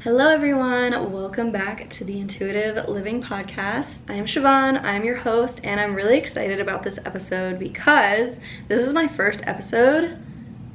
Hello everyone, welcome back to the Intuitive Living Podcast. I am Siobhan, I'm your host, and I'm really excited about this episode because this is my first episode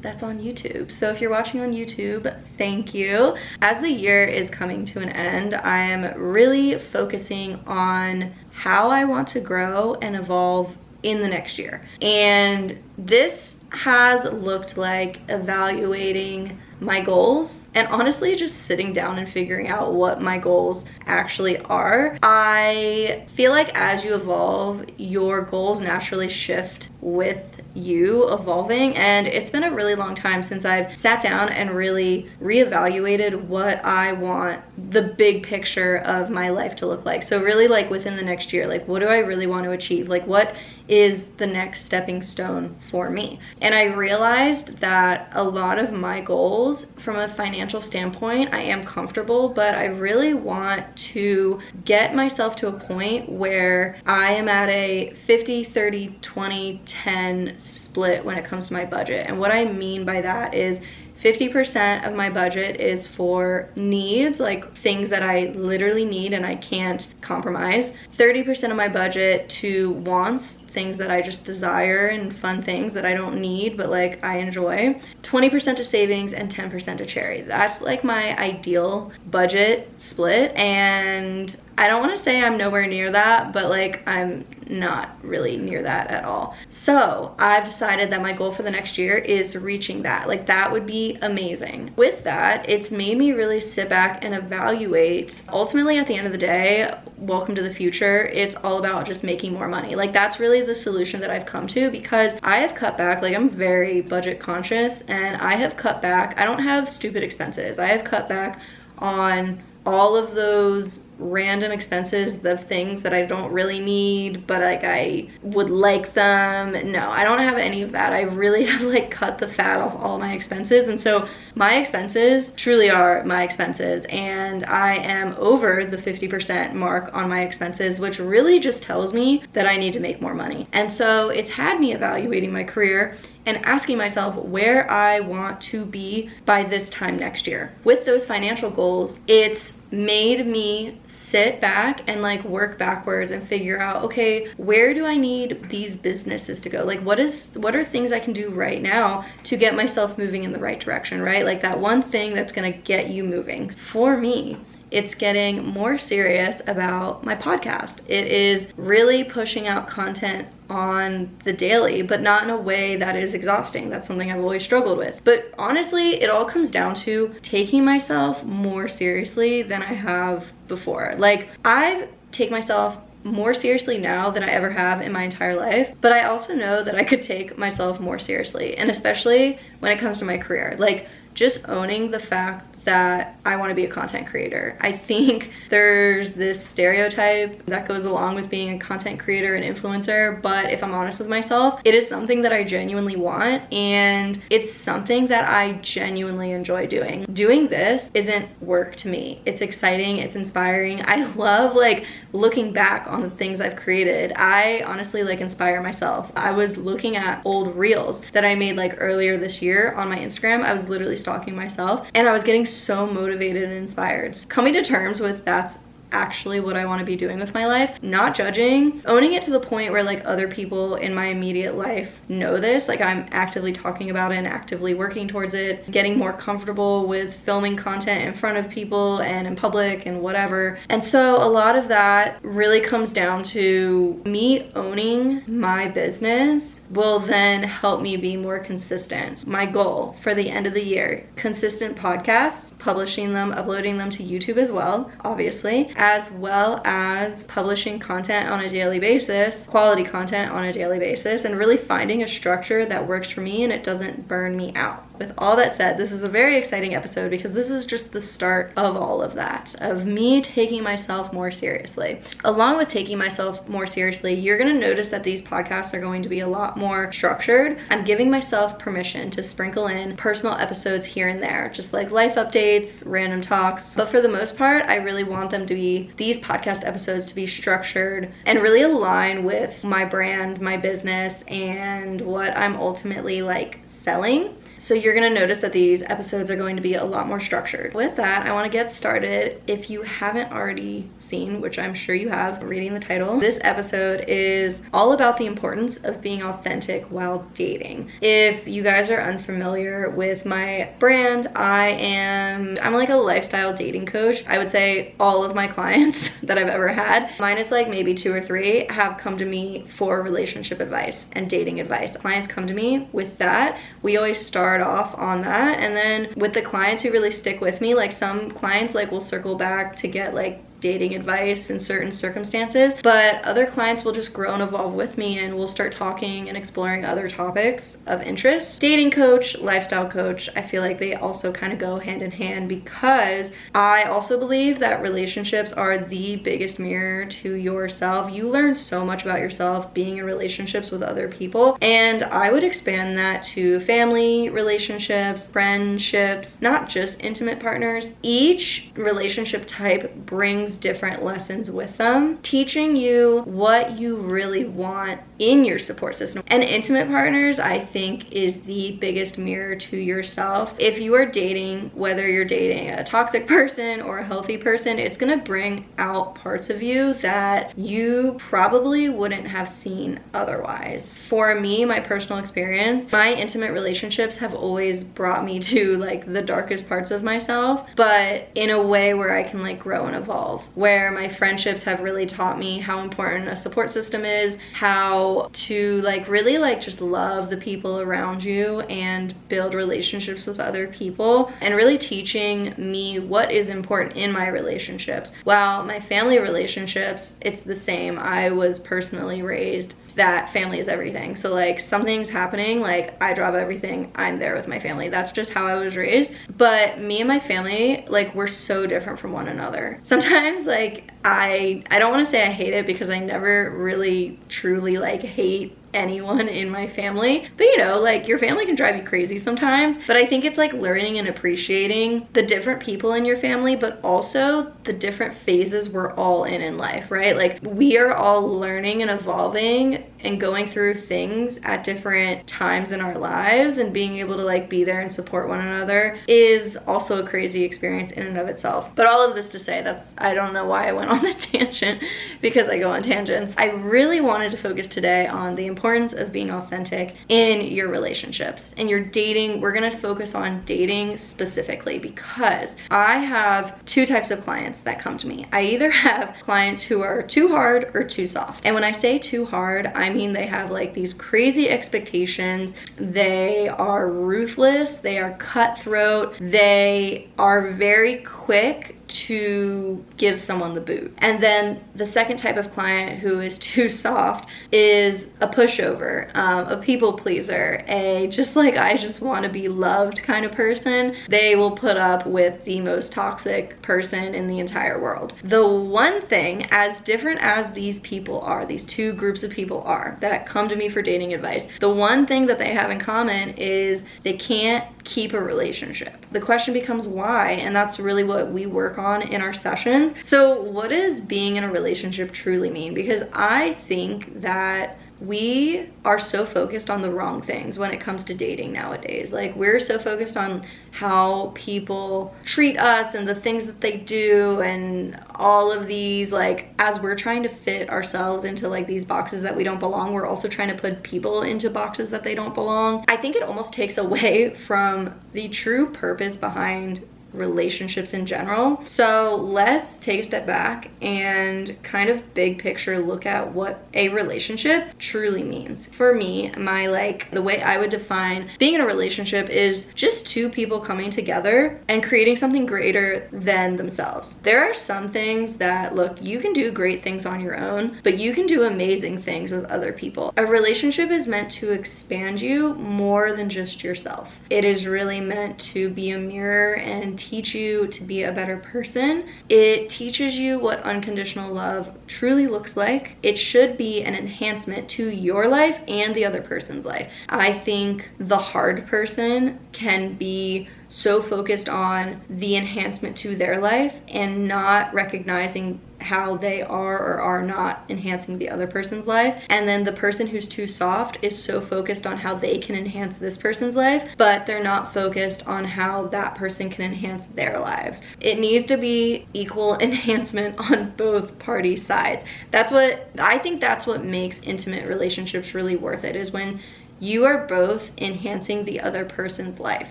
that's on YouTube. So if you're watching on YouTube, thank you. As the year is coming to an end, I am really focusing on how I want to grow and evolve in the next year. And this has looked like evaluating my goals and honestly just sitting down and figuring out what my goals actually are. I feel like as you evolve, your goals naturally shift with you evolving, and it's been a really long time since I've sat down and really reevaluated what I want the big picture of my life to look like. So really, like, within the next year, like, what do I really want to achieve? Like, what is the next stepping stone for me? And I realized that a lot of my goals from a financial standpoint, I am comfortable, but I really want to get myself to a point where I am at a 50, 30, 20, 10 split when it comes to my budget. And what I mean by that is 50% of my budget is for needs, like things that I literally need and I can't compromise. 30% of my budget to wants, things that I just desire and fun things that I don't need but like I enjoy. 20% to savings and 10% to charity. That's like my ideal budget split, and I don't want to say I'm nowhere near that, but like I'm not really near that at all. So I've decided that my goal for the next year is reaching that. Like, that would be amazing. With that, it's made me really sit back and evaluate. Ultimately, at the end of the day, welcome to the future. It's all about just making more money. Like, that's really the solution that I've come to, because I have cut back. Like, I'm very budget conscious and I have cut back. I don't have stupid expenses. I have cut back on all of those random expenses, the things that I don't really need but like I would like them. No, I don't have any of that. I really have like cut the fat off all my expenses, and so my expenses truly are my expenses, and I am over the 50% mark on my expenses, which really just tells me that I need to make more money. And so it's had me evaluating my career and asking myself where I want to be by this time next year. With those financial goals, it's made me sit back and like work backwards and figure out, okay, where do I need these businesses to go? Like, what are things I can do right now to get myself moving in the right direction, right? Like that one thing that's gonna get you moving. For me, it's getting more serious about my podcast. It is really pushing out content on the daily, but not in a way that is exhausting. That's something I've always struggled with. But honestly, it all comes down to taking myself more seriously than I have before. Like, I take myself more seriously now than I ever have in my entire life, but I also know that I could take myself more seriously, and especially when it comes to my career. Like, just owning the fact that I want to be a content creator. I think there's this stereotype that goes along with being a content creator and influencer, but if I'm honest with myself, it is something that I genuinely want, and it's something that I genuinely enjoy doing. Doing this isn't work to me. It's exciting, it's inspiring. I love like looking back on the things I've created. I honestly like inspire myself. I was looking at old reels that I made like earlier this year on my Instagram. I was literally stalking myself and I was getting so motivated and inspired. Coming to terms with that's actually what I want to be doing with my life, not judging, owning it to the point where like other people in my immediate life know this, like I'm actively talking about it and actively working towards it, getting more comfortable with filming content in front of people and in public and whatever. And so a lot of that really comes down to me owning my business will then help me be more consistent. My goal for the end of the year, consistent podcasts, publishing them, uploading them to YouTube as well, obviously, as well as publishing content on a daily basis, quality content on a daily basis, and really finding a structure that works for me and it doesn't burn me out. With all that said, this is a very exciting episode because this is just the start of all of that, of me taking myself more seriously. Along with taking myself more seriously, you're gonna notice that these podcasts are going to be a lot more structured. I'm giving myself permission to sprinkle in personal episodes here and there, just like life updates, random talks. But for the most part, I really want them to be, these podcast episodes to be structured and really align with my brand, my business, and what I'm ultimately like selling. So you're gonna notice that these episodes are going to be a lot more structured. With that, I wanna get started. If you haven't already seen, which I'm sure you have, reading the title, this episode is all about the importance of being authentic while dating. If you guys are unfamiliar with my brand, I'm like a lifestyle dating coach. I would say all of my clients that I've ever had, minus like maybe 2 or 3, have come to me for relationship advice and dating advice. Clients come to me with that. We always start off on that, and then with the clients who really stick with me, like some clients like will circle back to get like dating advice in certain circumstances, but other clients will just grow and evolve with me, and we'll start talking and exploring other topics of interest. Dating coach, lifestyle coach, I feel like they also kind of go hand in hand, because I also believe that relationships are the biggest mirror to yourself. You learn so much about yourself being in relationships with other people, and I would expand that to family relationships, friendships, not just intimate partners. Each relationship type brings different lessons with them, teaching you what you really want in your support system. And intimate partners, I think, is the biggest mirror to yourself. If you are dating, whether you're dating a toxic person or a healthy person, it's gonna bring out parts of you that you probably wouldn't have seen otherwise. For me, my personal experience, my intimate relationships have always brought me to like the darkest parts of myself, but in a way where I can like grow and evolve. Where my friendships have really taught me how important a support system is, how to like really like just love the people around you and build relationships with other people, and really teaching me what is important in my relationships. While my family relationships, it's the same. I was personally raised that family is everything. So like something's happening, like I drop everything, I'm there with my family. That's just how I was raised. But me and my family, like we're so different from one another. Sometimes like I don't want to say I hate it, because I never really truly like hate anyone in my family, but you know, like your family can drive you crazy sometimes. But I think it's like learning and appreciating the different people in your family, but also the different phases we're all in life, right? Like we are all learning and evolving and going through things at different times in our lives, and being able to like be there and support one another is also a crazy experience in and of itself. But all of this to say, I don't know why I went on a tangent, because I go on tangents. I really wanted to focus today on the importance of being authentic in your relationships and your dating. We're gonna focus on dating specifically, because I have 2 types of clients that come to me. I either have clients who are too hard or too soft. And when I say too hard, I mean they have like these crazy expectations. They are ruthless, they are cutthroat, they are very quick to give someone the boot. And then the second type of client who is too soft is a pushover, a people pleaser, a just like I just want to be loved kind of person. They will put up with the most toxic person in the entire world. The one thing, as different as these people are, these 2 groups of people are that come to me for dating advice, the one thing that they have in common is they can't keep a relationship. The question becomes why, and that's really what we work on in our sessions. So what does being in a relationship truly mean? Because I think that we are so focused on the wrong things when it comes to dating nowadays. Like we're so focused on how people treat us and the things that they do, and all of these, like as we're trying to fit ourselves into like these boxes that we don't belong, we're also trying to put people into boxes that they don't belong. I think it almost takes away from the true purpose behind relationships in general. So let's take a step back and kind of big picture look at what a relationship truly means. For me, the way I would define being in a relationship is just 2 people coming together and creating something greater than themselves. There are some things that, look, you can do great things on your own, but you can do amazing things with other people. A relationship is meant to expand you more than just yourself. It is really meant to be a mirror and teach you to be a better person. It teaches you what unconditional love truly looks like. It should be an enhancement to your life and the other person's life. I think the hard person can be so focused on the enhancement to their life and not recognizing how they are or are not enhancing the other person's life. And then the person who's too soft is so focused on how they can enhance this person's life, but they're not focused on how that person can enhance their lives. It needs to be equal enhancement on both party sides. That's what makes intimate relationships really worth it, is when you are both enhancing the other person's life.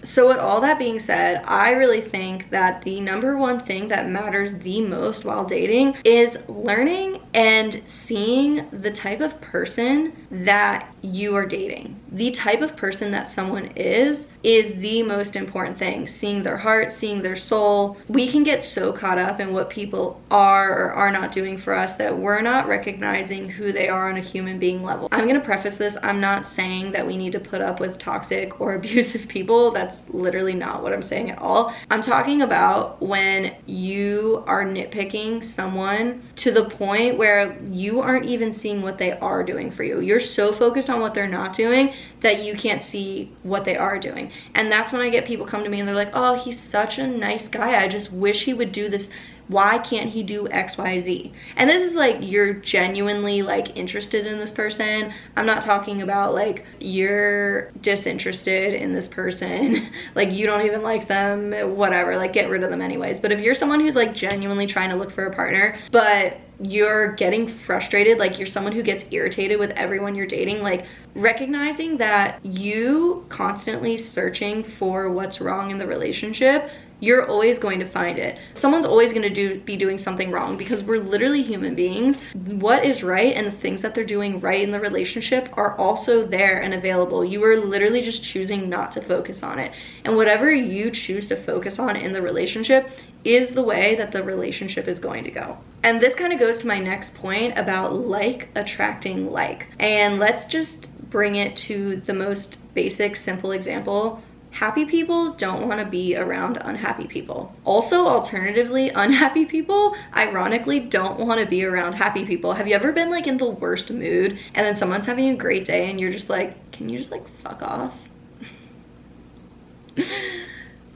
So with all that being said, I really think that the number one thing that matters the most while dating is learning and seeing the type of person that you are dating. The type of person that someone is the most important thing. Seeing their heart, seeing their soul. We can get so caught up in what people are or are not doing for us that we're not recognizing who they are on a human being level. I'm gonna preface this, I'm not saying that we need to put up with toxic or abusive people. That's literally not what I'm saying at all. I'm talking about when you are nitpicking someone to the point where you aren't even seeing what they are doing for you. You're so focused on what they're not doing that you can't see what they are doing. And that's when I get people come to me and they're like, oh, he's such a nice guy, I just wish he would do this. Why can't he do XYZ? And this is like, you're genuinely like interested in this person. I'm not talking about like you're disinterested in this person, like you don't even like them, whatever, like get rid of them anyways. But if you're someone who's like genuinely trying to look for a partner, but you're getting frustrated, like you're someone who gets irritated with everyone you're dating, like recognizing that you constantly searching for what's wrong in the relationship, you're always going to find it. Someone's always going to be doing something wrong, because we're literally human beings. What is right and the things that they're doing right in the relationship are also there and available. You are literally just choosing not to focus on it. And whatever you choose to focus on in the relationship is the way that the relationship is going to go. And this kind of goes to my next point about like attracting like. And let's just bring it to the most basic, simple example. Happy people don't want to be around unhappy people. Also, alternatively, unhappy people, ironically, don't want to be around happy people. Have you ever been like in the worst mood and then someone's having a great day and you're just like, can you just like fuck off?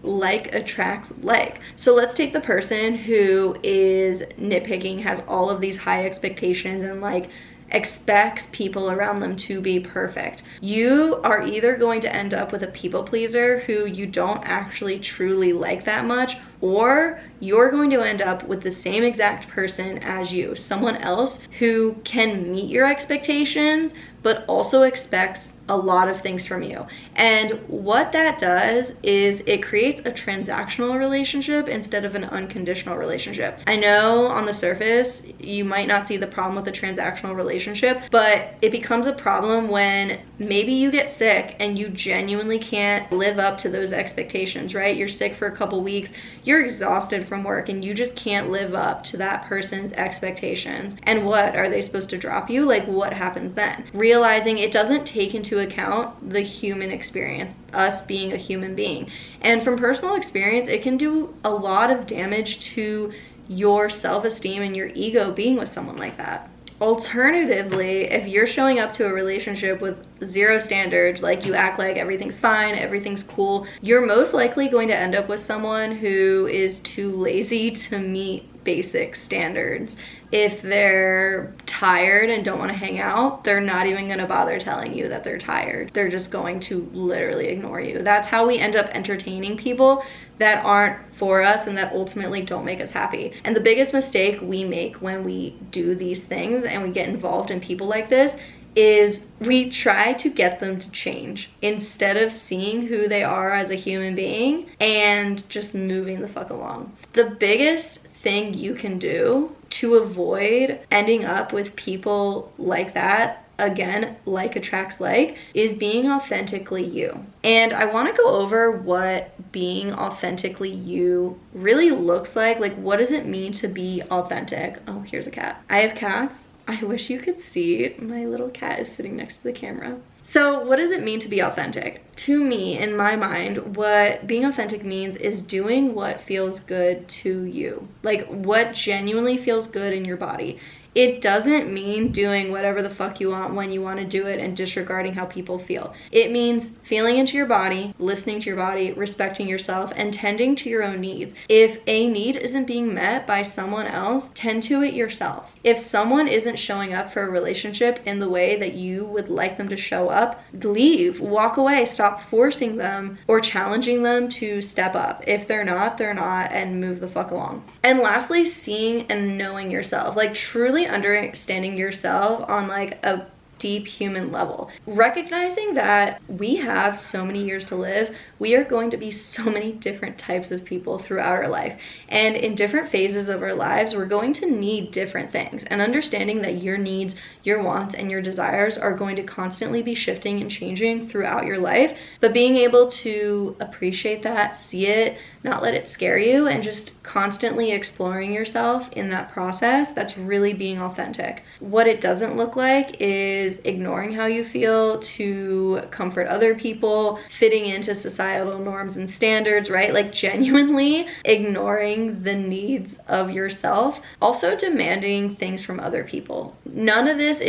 Like attracts like. So let's take the person who is nitpicking, has all of these high expectations and like expects people around them to be perfect. You are either going to end up with a people pleaser who you don't actually truly like that much, or you're going to end up with the same exact person as you, someone else who can meet your expectations but also expects a lot of things from you. And what that does is it creates a transactional relationship instead of an unconditional relationship. I know on the surface you might not see the problem with a transactional relationship, but it becomes a problem when maybe you get sick and you genuinely can't live up to those expectations, right? You're sick for a couple weeks, you're exhausted from work, and you just can't live up to that person's expectations. And what are they supposed to drop you? Like, what happens then? Realizing it doesn't take into account the human experience, us being a human being. And from personal experience, it can do a lot of damage to your self-esteem and your ego being with someone like that. Alternatively, if you're showing up to a relationship with zero standards, like you act like everything's fine, everything's cool, you're most likely going to end up with someone who is too lazy to meet basic standards. If they're tired and don't want to hang out, they're not even going to bother telling you that they're tired. They're just going to literally ignore you. That's how we end up entertaining people that aren't for us and that ultimately don't make us happy. And the biggest mistake we make when we do these things and we get involved in people like this is we try to get them to change instead of seeing who they are as a human being and just moving the fuck along. The biggest thing you can do to avoid ending up with people like that, again, like attracts like, is being authentically you. And I want to go over what being authentically you really looks like. Like, what does it mean to be authentic? Oh, here's a cat. I have cats. I wish you could see my little cat is sitting next to the camera. So what does it mean to be authentic? to me, in my mind, what being authentic means is doing what feels good to you. Like what genuinely feels good in your body. It doesn't mean doing whatever the fuck you want when you want to do it and disregarding how people feel. It means feeling into your body, listening to your body, respecting yourself, and tending to your own needs. If a need isn't being met by someone else, tend to it yourself. If someone isn't showing up for a relationship in the way that you would like them to show up, leave, walk away, stop forcing them or challenging them to step up. If they're not, and move the fuck along. And lastly, seeing and knowing yourself, like truly understanding yourself on like a deep human level. Recognizing that we have so many years to live, we are going to be so many different types of people throughout our life. And in different phases of our lives, we're going to need different things. And understanding that your needs, your wants, and your desires are going to constantly be shifting and changing throughout your life. But being able to appreciate that, see it, not let it scare you, and just constantly exploring yourself in that process, that's really being authentic. What it doesn't look like is ignoring how you feel to comfort other people, fitting into societal norms and standards, right? Like genuinely ignoring the needs of yourself. Also demanding things from other people. None of this,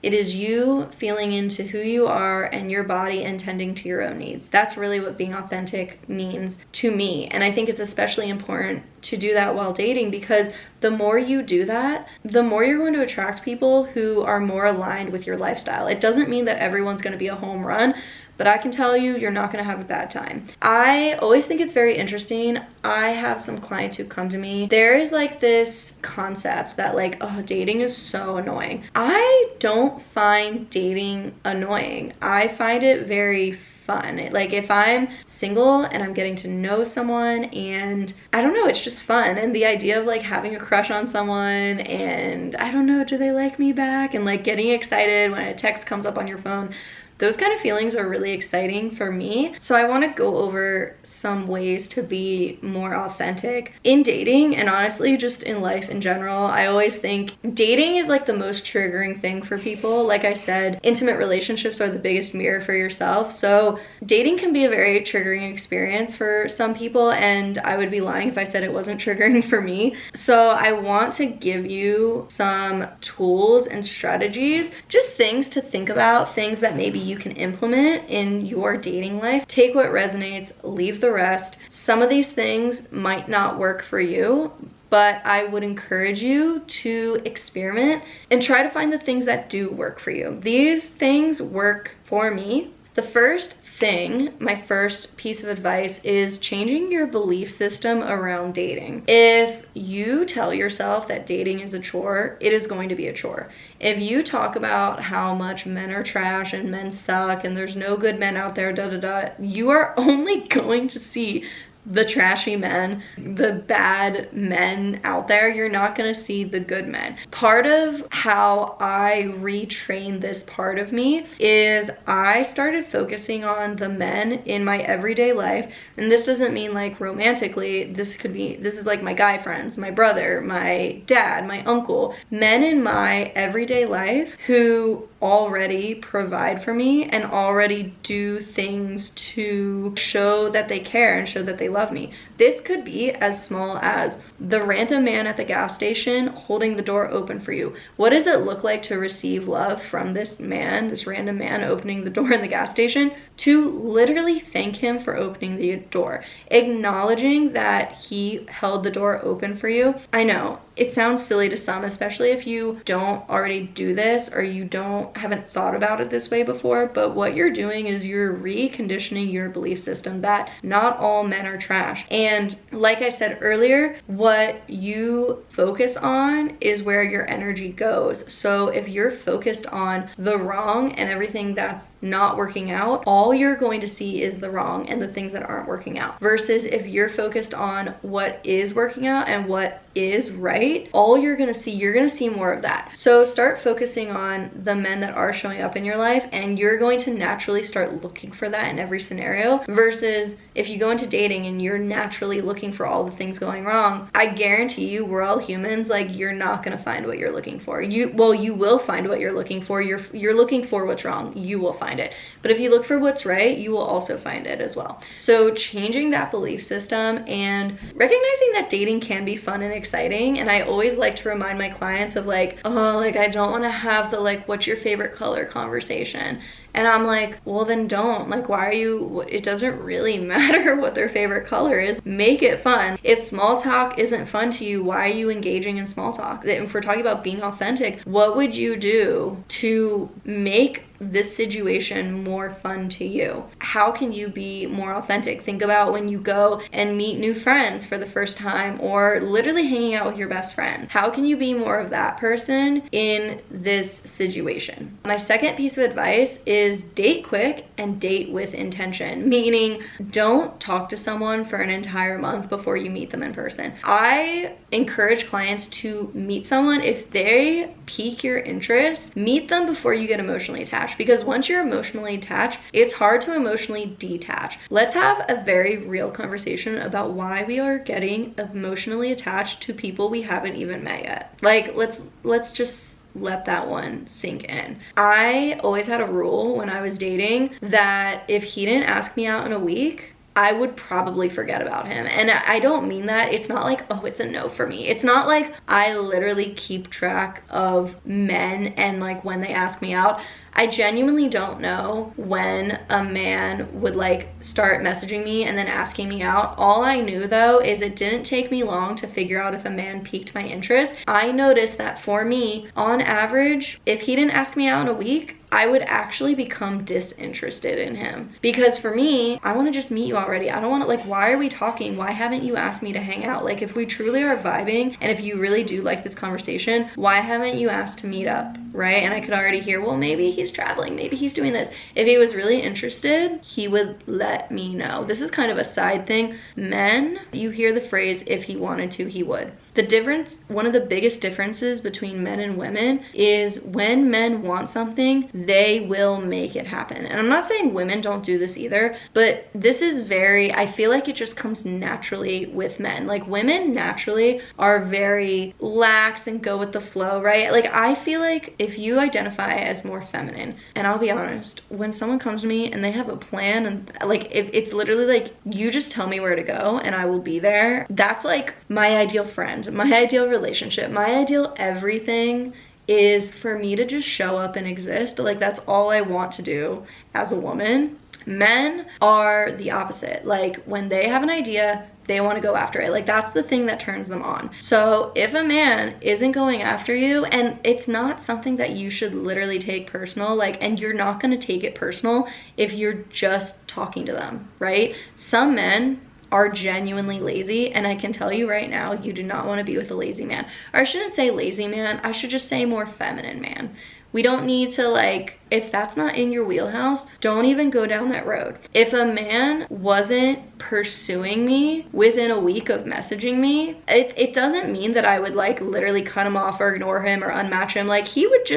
it is you feeling into who you are and your body and tending to your own needs. That's really what being authentic means to me. And I think it's especially important to do that while dating, because the more you do that, the more you're going to attract people who are more aligned with your lifestyle. It doesn't mean that everyone's going to be a home run, but I can tell you, you're not gonna have a bad time. I always think it's very interesting. I have some clients who come to me. There is like this concept that like, oh, dating is so annoying. I don't find dating annoying. I find it very fun. Like if I'm single and I'm getting to know someone and I don't know, it's just fun. And the idea of like having a crush on someone and I don't know, do they like me back? And like getting excited when a text comes up on your phone. Those kind of feelings are really exciting for me. So I want to go over some ways to be more authentic in dating and honestly just in life in general. I always think dating is like the most triggering thing for people. Like I said, intimate relationships are the biggest mirror for yourself. So dating can be a very triggering experience for some people, and I would be lying if I said it wasn't triggering for me. So I want to give you some tools and strategies, just things to think about, things that maybe you can implement in your dating life. Take what resonates, leave the rest. Some of these things might not work for you, but I would encourage you to experiment and try to find the things that do work for you. These things work for me. The first thing, my first piece of advice is changing your belief system around dating. If you tell yourself that dating is a chore, it is going to be a chore. If you talk about how much men are trash and men suck and there's no good men out there, you are only going to see the trashy men, the bad men out there. You're not gonna see the good men. Part of how I retrained this part of me is I started focusing on the men in my everyday life. And this doesn't mean like romantically. This is like my guy friends, my brother, my dad, my uncle, men in my everyday life who already provide for me and already do things to show that they care and show that they love me. This could be as small as the random man at the gas station holding the door open for you. What does it look like to receive love from this man, this random man opening the door in the gas station? To literally thank him for opening the door, acknowledging that he held the door open for you. I know it sounds silly to some, especially if you don't already do this or you haven't thought about it this way before, but what you're doing is you're reconditioning your belief system that not all men are trash. And like I said earlier, what you focus on is where your energy goes. So if you're focused on the wrong and everything that's not working out, all you're going to see is the wrong and the things that aren't working out. Versus if you're focused on what is working out and what is right, all you're gonna see more of that. So start focusing on the men men that are showing up in your life, and you're going to naturally start looking for that in every scenario, versus if you go into dating and you're naturally looking for all the things going wrong. I guarantee you, we're all humans, like, you're not going to find what you're looking for. You will find what you're looking for. You're looking for what's wrong, you will find it. But if you look for what's right, you will also find it as well. So changing that belief system and recognizing that dating can be fun and exciting. And I always like to remind my clients of like, oh, like, I don't want to have the like, what's your favorite color conversation. And I'm like, well, then don't. Like, why are you, it doesn't really matter what their favorite color is. Make it fun. If small talk isn't fun to you, why are you engaging in small talk? If we're talking about being authentic, what would you do to make this situation more fun to you? How can you be more authentic? Think about when you go and meet new friends for the first time, or literally hanging out with your best friend. How can you be more of that person in this situation? My second piece of advice is date quick and date with intention, meaning don't talk to someone for an entire month before you meet them in person. I encourage clients to meet someone. If they pique your interest, meet them before you get emotionally attached, because once you're emotionally attached, it's hard to emotionally detach. Let's have a very real conversation about why we are getting emotionally attached to people we haven't even met yet. Like, let's just let that one sink in. I always had a rule when I was dating that if he didn't ask me out in a week, I would probably forget about him. And I don't mean that. It's not like, oh, it's a no for me. It's not like I literally keep track of men and like when they ask me out. I genuinely don't know when a man would like start messaging me and then asking me out. All I knew though is it didn't take me long to figure out if a man piqued my interest. I noticed that for me, on average, if he didn't ask me out in a week, I would actually become disinterested in him. Because for me, I want to just meet you already. I don't want to, like, why are we talking? Why haven't you asked me to hang out? Like, if we truly are vibing and if you really do like this conversation, why haven't you asked to meet up, right? And I could already hear, well, maybe he's traveling, maybe he's doing this. If he was really interested, he would let me know. This is kind of a side thing. Men, you hear the phrase, if he wanted to, he would. The difference, one of the biggest differences between men and women is when men want something, they will make it happen. And I'm not saying women don't do this either, but this is very, I feel like it just comes naturally with men. Like, women naturally are very lax and go with the flow, right? Like, I feel like if you identify as more feminine, and I'll be honest, when someone comes to me and they have a plan, and like, if it's literally like, you just tell me where to go and I will be there, that's like my ideal friend, my ideal relationship, my ideal everything is for me to just show up and exist. Like, that's all I want to do as a woman. Men are the opposite. Like, when they have an idea, they want to go after it. Like, that's the thing that turns them on. So if a man isn't going after you, and it's not something that you should literally take personal, like, and you're not going to take it personal if you're just talking to them, right? Some men are genuinely lazy, and I can tell you right now, you do not want to be with a lazy man. Or I shouldn't say lazy man, I should just say more feminine man. We don't need to, like, if that's not in your wheelhouse, don't even go down that road. If a man wasn't pursuing me within a week of messaging me, it doesn't mean that I would like literally cut him off or ignore him or unmatch him. Like, he would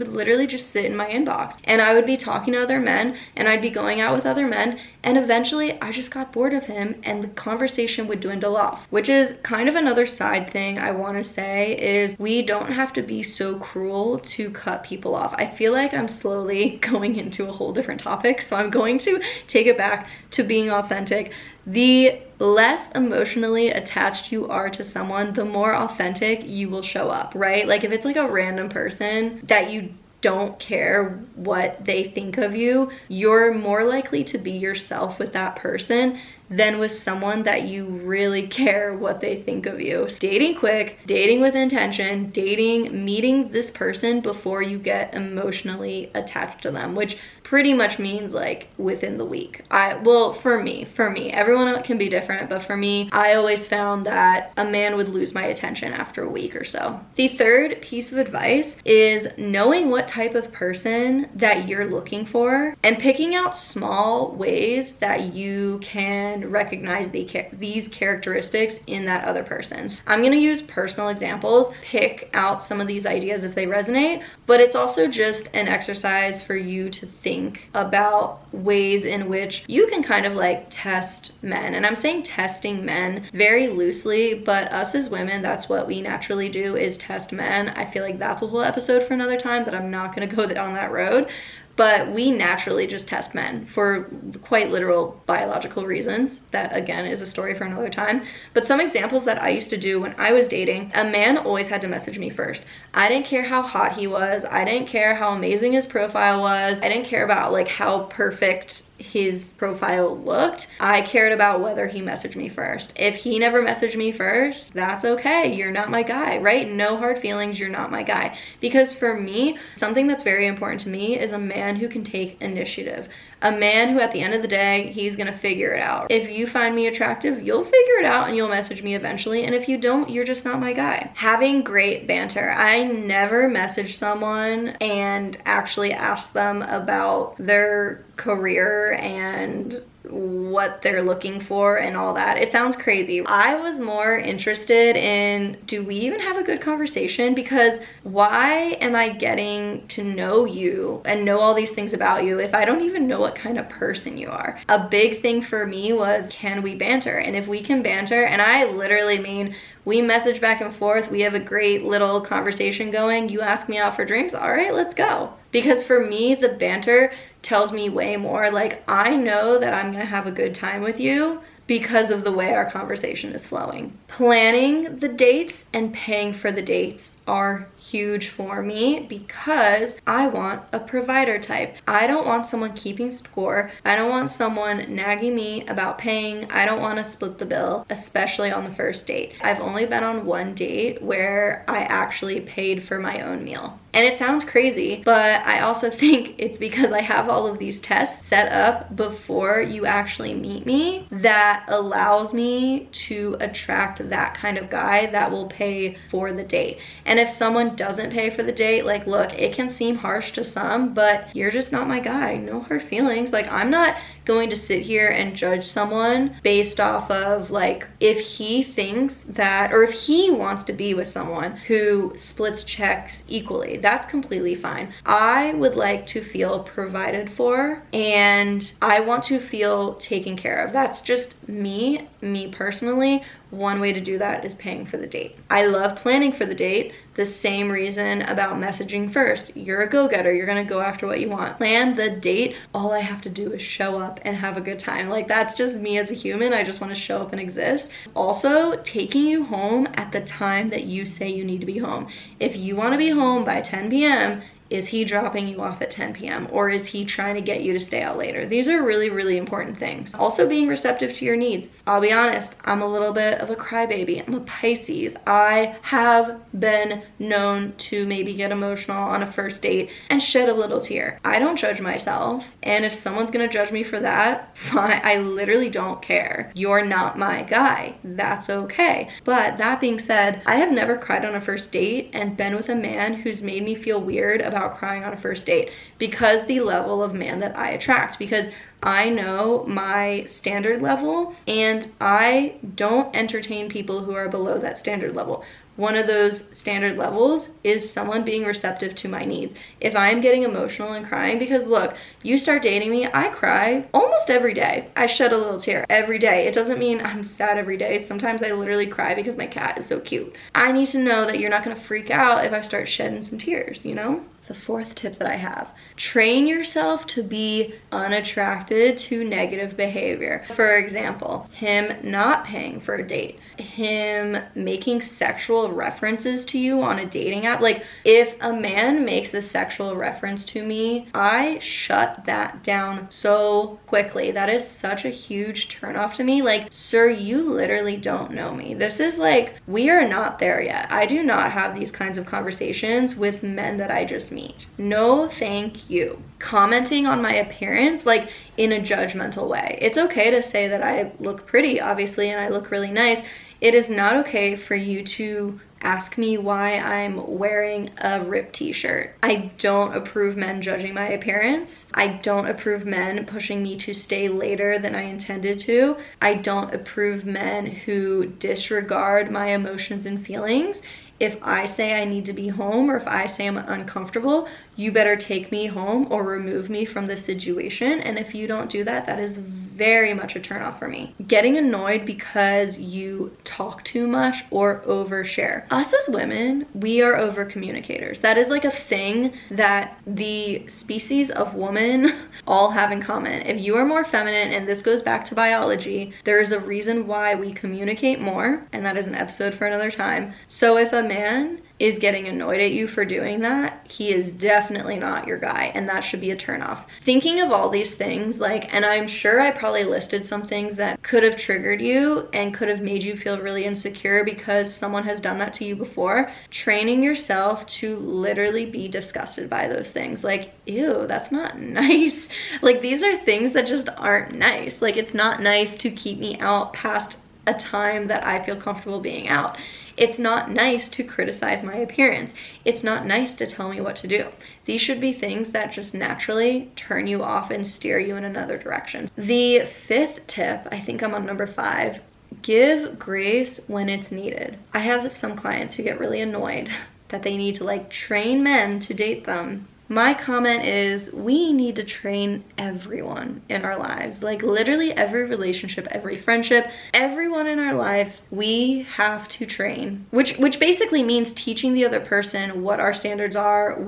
literally just sit in my inbox, and I would be talking to other men, and I'd be going out with other men, and eventually I just got bored of him and the conversation would dwindle off. Which is kind of another side thing I want to say is we don't have to be so cruel to cut people off. I feel like I'm slowly going into a whole different topic, so I'm going to take it back to being authentic. The less emotionally attached you are to someone, the more authentic you will show up, right? Like, if it's like a random person that you don't care what they think of you, you're more likely to be yourself with that person than with someone that you really care what they think of you. Dating quick, dating with intention, meeting this person before you get emotionally attached to them, which pretty much means like within the week. Well, for me, everyone can be different, but for me, I always found that a man would lose my attention after a week or so. The third piece of advice is knowing what type of person that you're looking for and picking out small ways that you can and recognize these characteristics in that other person. So I'm going to use personal examples, pick out some of these ideas if they resonate, but it's also just an exercise for you to think about ways in which you can kind of like test men. And I'm saying testing men very loosely, but us as women, that's what we naturally do, is test men. I feel like that's a whole episode for another time that I'm not going to go down that road. But we naturally just test men for quite literal biological reasons. That, again, is a story for another time. But some examples that I used to do when I was dating, a man always had to message me first. I didn't care how hot he was. I didn't care how amazing his profile was. I didn't care about like how perfect his profile looked. I cared about whether he messaged me first. If he never messaged me first, that's okay. You're not my guy, right? No hard feelings. You're not my guy. Because for me, something that's very important to me is a man who can take initiative. A man who at the end of the day, he's gonna figure it out. If you find me attractive, you'll figure it out and you'll message me eventually. And if you don't, you're just not my guy. Having great banter. I never message someone and actually ask them about their career and what they're looking for and all that. It sounds crazy. I was more interested in, do we even have a good conversation? Because why am I getting to know you and know all these things about you if I don't even know what kind of person you are? A big thing for me was, can we banter? And if we can banter, and I literally mean we message back and forth, we have a great little conversation going, you ask me out for drinks, all right, let's go. Because for me, the banter tells me way more. Like, I know that I'm gonna have a good time with you because of the way our conversation is flowing. Planning the dates and paying for the dates are huge for me because I want a provider type. I don't want someone keeping score. I don't want someone nagging me about paying. I don't want to split the bill, especially on the first date. I've only been on one date where I actually paid for my own meal. And it sounds crazy, but I also think it's because I have all of these tests set up before you actually meet me that allows me to attract that kind of guy that will pay for the date. And if someone doesn't pay for the date, like, look, it can seem harsh to some, but you're just not my guy. No hard feelings. Like, I'm not going to sit here and judge someone based off of like if he thinks that, or if he wants to be with someone who splits checks equally. That's completely fine. I would like to feel provided for and I want to feel taken care of. That's just me personally. One way to do that is paying for the date. I love planning for the date. The same reason about messaging first. You're a go-getter. You're gonna go after what you want. Plan the date. All I have to do is show up and have a good time. Like, that's just me as a human. I just want to show up and exist. Also, taking you home at the time that you say you need to be home. If you want to be home by 10 p.m., is he dropping you off at 10 p.m. or is he trying to get you to stay out later? These are really, really important things. Also, being receptive to your needs. I'll be honest, I'm a little bit of a crybaby. I'm a Pisces. I have been known to maybe get emotional on a first date and shed a little tear. I don't judge myself, and if someone's gonna judge me for that, fine. I literally don't care. You're not my guy. That's okay. But that being said, I have never cried on a first date and been with a man who's made me feel weird about crying on a first date because the level of man that I attract, because I know my standard level and I don't entertain people who are below that standard level. One of those standard levels is someone being receptive to my needs. If I'm getting emotional and crying, because look, you start dating me, I cry almost every day. I shed a little tear every day. It doesn't mean I'm sad every day. Sometimes I literally cry because my cat is so cute. I need to know that you're not gonna freak out if I start shedding some tears, you know? The fourth tip that I have, train yourself to be unattracted to negative behavior. For example, him not paying for a date, him making sexual references to you on a dating app. Like, if a man makes a sexual reference to me, I shut that down so quickly. That is such a huge turnoff to me. Like, sir, you literally don't know me. This is like, we are not there yet. I do not have these kinds of conversations with men that I just meet. No, thank you. Commenting on my appearance, like in a judgmental way. It's okay to say that I look pretty, obviously, and I look really nice. It is not okay for you to ask me why I'm wearing a ripped t-shirt. I don't approve men judging my appearance. I don't approve men pushing me to stay later than I intended to. I don't approve men who disregard my emotions and feelings. If I say I need to be home, or if I say I'm uncomfortable, you better take me home or remove me from the situation. And if you don't do that, that is very much a turnoff for me. Getting annoyed because you talk too much or overshare. Us as women, we are over communicators. That is like a thing that the species of woman all have in common. If you are more feminine, and this goes back to biology, there is a reason why we communicate more, and that is an episode for another time. So if a man is getting annoyed at you for doing that, he is definitely not your guy, and that should be a turnoff. Thinking of all these things, like, and I'm sure I probably listed some things that could have triggered you and could have made you feel really insecure because someone has done that to you before. Training yourself to literally be disgusted by those things. Like, ew, that's not nice. Like, these are things that just aren't nice. Like, it's not nice to keep me out past a time that I feel comfortable being out. It's not nice to criticize my appearance. It's not nice to tell me what to do. These should be things that just naturally turn you off and steer you in another direction. The fifth tip, I think I'm on number 5, give grace when it's needed. I have some clients who get really annoyed that they need to like train men to date them. My comment is, we need to train everyone in our lives. Like literally every relationship, every friendship, everyone in our life, we have to train. Which basically means teaching the other person what our standards are,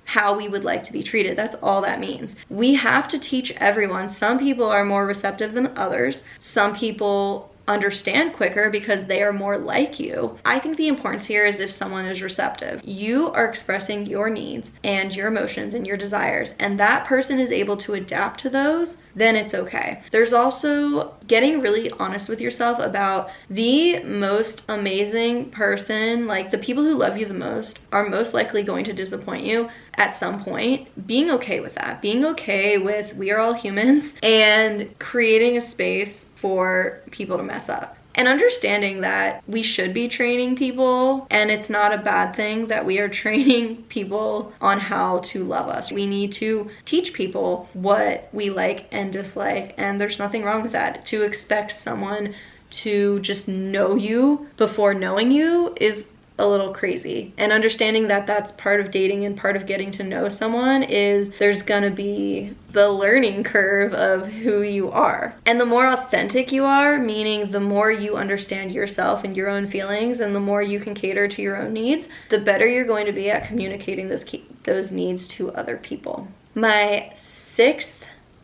how we would like to be treated. That's all that means. We have to teach everyone. Some people are more receptive than others. Some people understand quicker because they are more like you. I think the importance here is if someone is receptive. You are expressing your needs and your emotions and your desires, and that person is able to adapt to those, then it's okay. There's also getting really honest with yourself about the most amazing person, like the people who love you the most are most likely going to disappoint you at some point. Being okay with that. Being okay with we are all humans, and creating a space for people to mess up. And understanding that we should be training people, and it's not a bad thing that we are training people on how to love us. We need to teach people what we like and dislike, and there's nothing wrong with that. To expect someone to just know you before knowing you is a little crazy. And understanding that that's part of dating and part of getting to know someone is there's gonna be the learning curve of who you are. And the more authentic you are, meaning the more you understand yourself and your own feelings and the more you can cater to your own needs, the better you're going to be at communicating those needs to other people. My 6th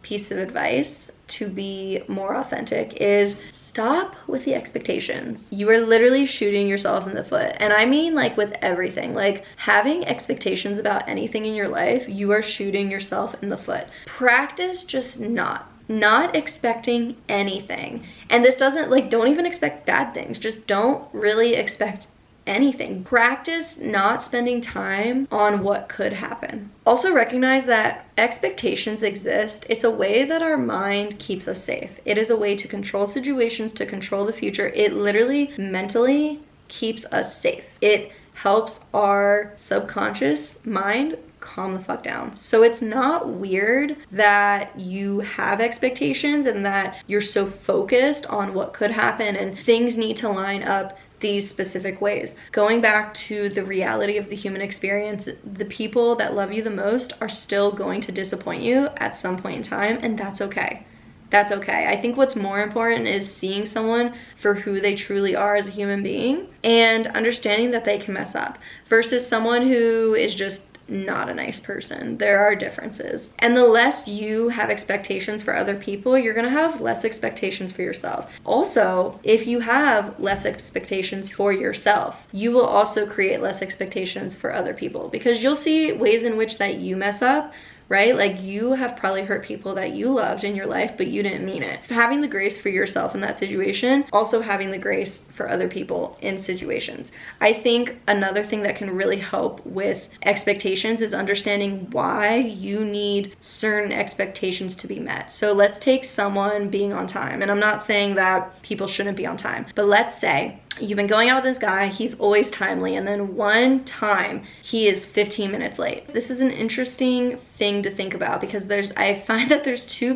piece of advice to be more authentic is stop with the expectations. You are literally shooting yourself in the foot. And I mean like with everything. Like having expectations about anything in your life, you are shooting yourself in the foot. Practice just not expecting anything. And this doesn't like, don't even expect bad things. Just don't really expect anything. Practice not spending time on what could happen. Also recognize that expectations exist. It's a way that our mind keeps us safe. It is a way to control situations, to control the future. It literally mentally keeps us safe. It helps our subconscious mind calm the fuck down. So it's not weird that you have expectations and that you're so focused on what could happen and things need to line up these specific ways. Going back to the reality of the human experience, the people that love you the most are still going to disappoint you at some point in time, and that's okay. That's okay. I think what's more important is seeing someone for who they truly are as a human being and understanding that they can mess up versus someone who is just not a nice person. There are differences. And the less you have expectations for other people, you're gonna have less expectations for yourself. Also, if you have less expectations for yourself, you will also create less expectations for other people because you'll see ways in which that you mess up, right? Like you have probably hurt people that you loved in your life, but you didn't mean it. Having the grace for yourself in that situation, also having the grace for other people in situations. I think another thing that can really help with expectations is understanding why you need certain expectations to be met. So let's take someone being on time. And I'm not saying that people shouldn't be on time, but let's say you've been going out with this guy, he's always timely, and then one time he is 15 minutes late. This is an interesting thing to think about because I find that there's two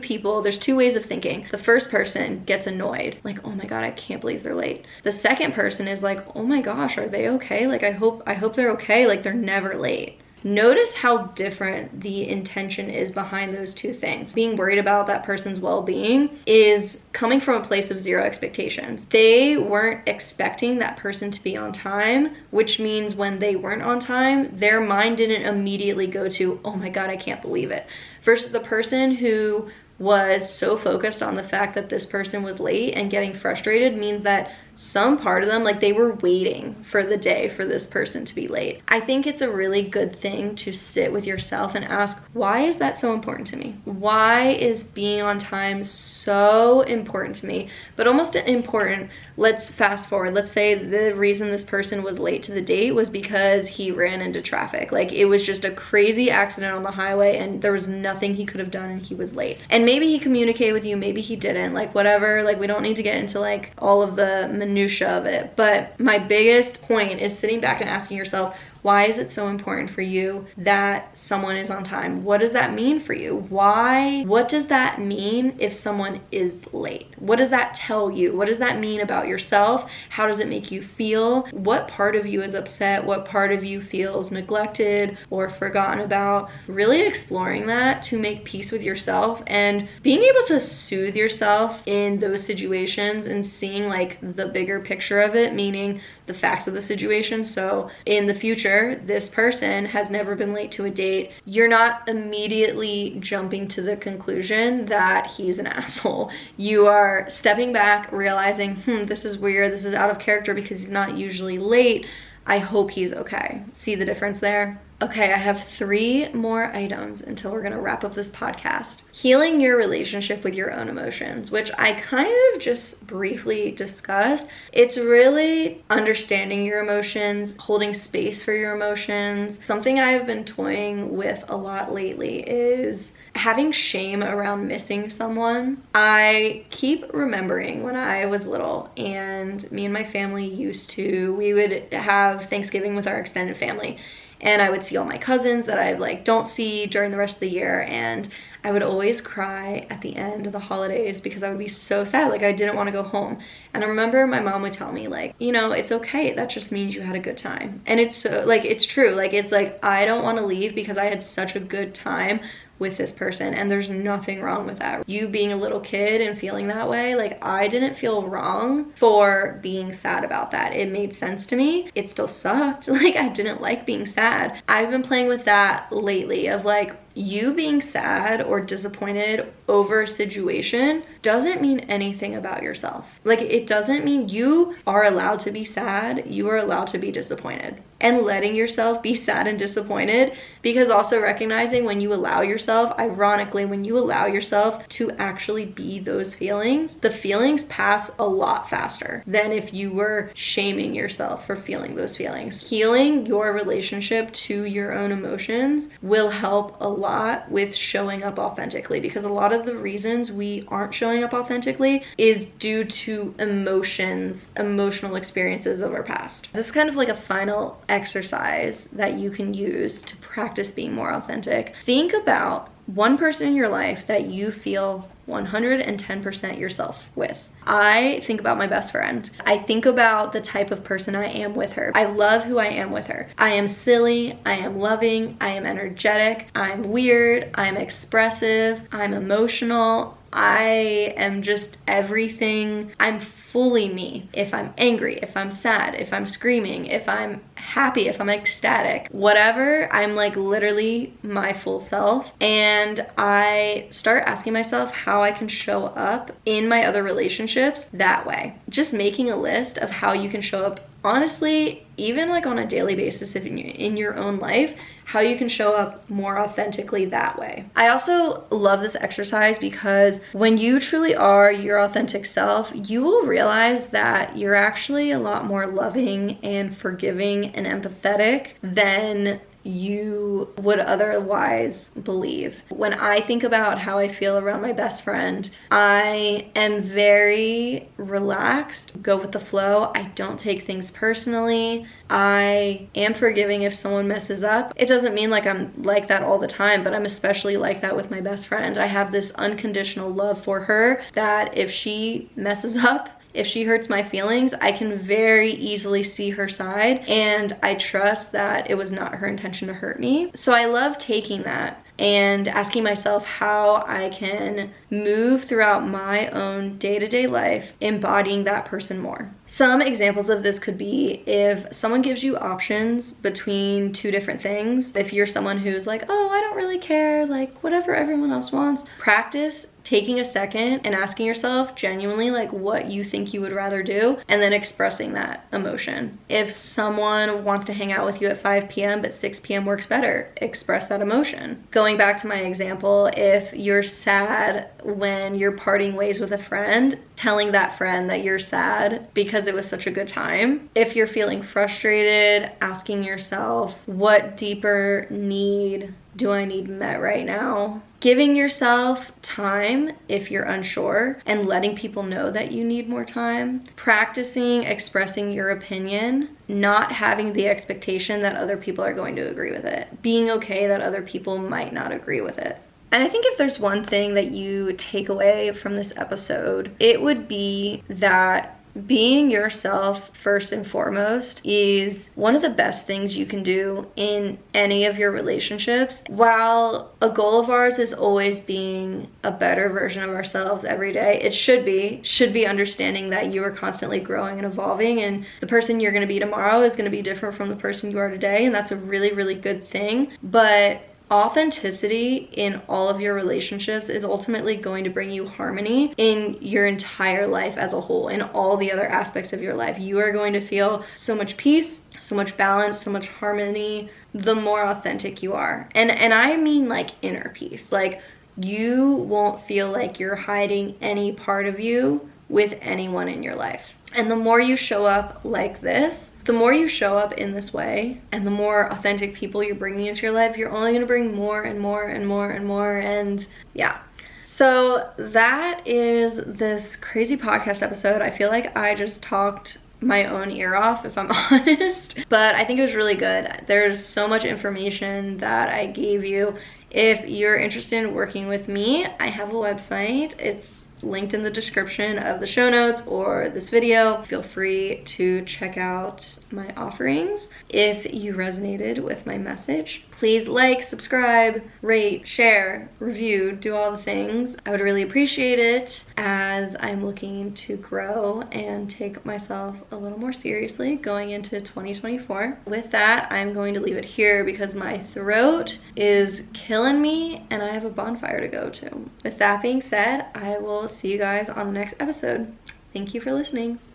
ways of thinking. The first person gets annoyed, like, oh my God, I can't believe they're late. The second person is like, oh my gosh, are they okay? Like, I hope they're okay. Like, they're never late. Notice how different the intention is behind those two things. Being worried about that person's well-being is coming from a place of zero expectations. They weren't expecting that person to be on time, which means when they weren't on time, their mind didn't immediately go to, oh my God, I can't believe it. Versus the person who was so focused on the fact that this person was late and getting frustrated means that some part of them, like, they were waiting for the day for this person to be late. I think it's a really good thing to sit with yourself and ask, why is that so important to me? Why is being on time so important to me? But almost important, let's fast forward. Let's say the reason this person was late to the date was because he ran into traffic. Like, it was just a crazy accident on the highway and there was nothing he could have done and he was late. And maybe he communicated with you, maybe he didn't, like, whatever. Like, we don't need to get into like all of the minutia of it, but my biggest point is sitting back and asking yourself, why is it so important for you that someone is on time? What does that mean for you? What does that mean if someone is late? What does that tell you? What does that mean about yourself? How does it make you feel? What part of you is upset? What part of you feels neglected or forgotten about? Really exploring that to make peace with yourself and being able to soothe yourself in those situations and seeing like the bigger picture of it, meaning the facts of the situation. So in the future, this person has never been late to a date. You're not immediately jumping to the conclusion that he's an asshole. You are stepping back, realizing, this is weird. This is out of character because he's not usually late. I hope he's okay. See the difference there? Okay, I have 3 more items until we're gonna wrap up this podcast. Healing your relationship with your own emotions, which I kind of just briefly discussed. It's really understanding your emotions, holding space for your emotions. Something I've been toying with a lot lately is having shame around missing someone. I keep remembering when I was little and me and my family we would have Thanksgiving with our extended family. And I would see all my cousins that I like don't see during the rest of the year, and I would always cry at the end of the holidays because I would be so sad, like I didn't want to go home. And I remember my mom would tell me like, it's okay, that just means you had a good time. And it's so like, it's true, like it's like I don't want to leave because I had such a good time with this person, and there's nothing wrong with that. You being a little kid and feeling that way, like I didn't feel wrong for being sad about that. It made sense to me. It still sucked. Like I didn't like being sad. I've been playing with that lately of like, you being sad or disappointed over a situation doesn't mean anything about yourself. Like it doesn't mean you are allowed to be sad. You are allowed to be disappointed. And letting yourself be sad and disappointed, because also recognizing when you allow yourself, ironically, when you allow yourself to actually be those feelings, the feelings pass a lot faster than if you were shaming yourself for feeling those feelings. Healing your relationship to your own emotions will help a lot with showing up authentically, because a lot of the reasons we aren't showing up authentically is due to emotional experiences of our past. This is kind of like a final exercise that you can use to practice being more authentic. Think about one person in your life that you feel 110% yourself with. I think about my best friend. I think about the type of person I am with her. I love who I am with her. I am silly, I am loving, I am energetic, I'm weird, I'm expressive, I'm emotional, I am just everything. I'm fully me. If I'm angry, if I'm sad, if I'm screaming, if I'm happy, if I'm ecstatic, whatever, I'm like literally my full self. And I start asking myself how I can show up in my other relationships that way. Just making a list of how you can show up, honestly, even like on a daily basis, if in your own life, how you can show up more authentically that way. I also love this exercise because when you truly are your authentic self, you will realize that you're actually a lot more loving and forgiving and empathetic than you would otherwise believe. When I think about how I feel around my best friend, I am very relaxed, go with the flow. I don't take things personally. I am forgiving if someone messes up. It doesn't mean like I'm like that all the time, but I'm especially like that with my best friend. I have this unconditional love for her that if she messes up, if she hurts my feelings, I can very easily see her side, and I trust that it was not her intention to hurt me. So I love taking that and asking myself how I can move throughout my own day-to-day life, embodying that person more. Some examples of this could be if someone gives you options between two different things. If you're someone who's like, oh, I don't really care, like whatever everyone else wants, practice taking a second and asking yourself genuinely like what you think you would rather do, and then expressing that emotion. If someone wants to hang out with you at 5 p.m. but 6 p.m. works better, express that emotion. Going back to my example, if you're sad when you're parting ways with a friend, telling that friend that you're sad because it was such a good time. If you're feeling frustrated, asking yourself, what deeper need do I need met right now? Giving yourself time if you're unsure and letting people know that you need more time. Practicing expressing your opinion, not having the expectation that other people are going to agree with it. Being okay that other people might not agree with it. And I think if there's one thing that you take away from this episode, it would be that being yourself first and foremost is one of the best things you can do in any of your relationships. While a goal of ours is always being a better version of ourselves every day, it should be understanding that you are constantly growing and evolving, and the person you're going to be tomorrow is going to be different from the person you are today, and that's a really, really good thing. But authenticity in all of your relationships is ultimately going to bring you harmony in your entire life as a whole, in all the other aspects of your life. You are going to feel so much peace, so much balance, so much harmony, the more authentic you are. And I mean like inner peace. Like you won't feel like you're hiding any part of you with anyone in your life. And the more you show up like this, the more you show up in this way, and the more authentic people you're bringing into your life, you're only going to bring more and more and more and more. And yeah. So that is this crazy podcast episode. I feel like I just talked my own ear off, if I'm honest, but I think it was really good. There's so much information that I gave you. If you're interested in working with me, I have a website. It's linked in the description of the show notes or this video. Feel free to check out my offerings. If you resonated with my message, please like, subscribe, rate, share, review, do all the things. I would really appreciate it, as I'm looking to grow and take myself a little more seriously going into 2024. With that, I'm going to leave it here because my throat is killing me and I have a bonfire to go to. With that being said, I will see you guys on the next episode. Thank you for listening.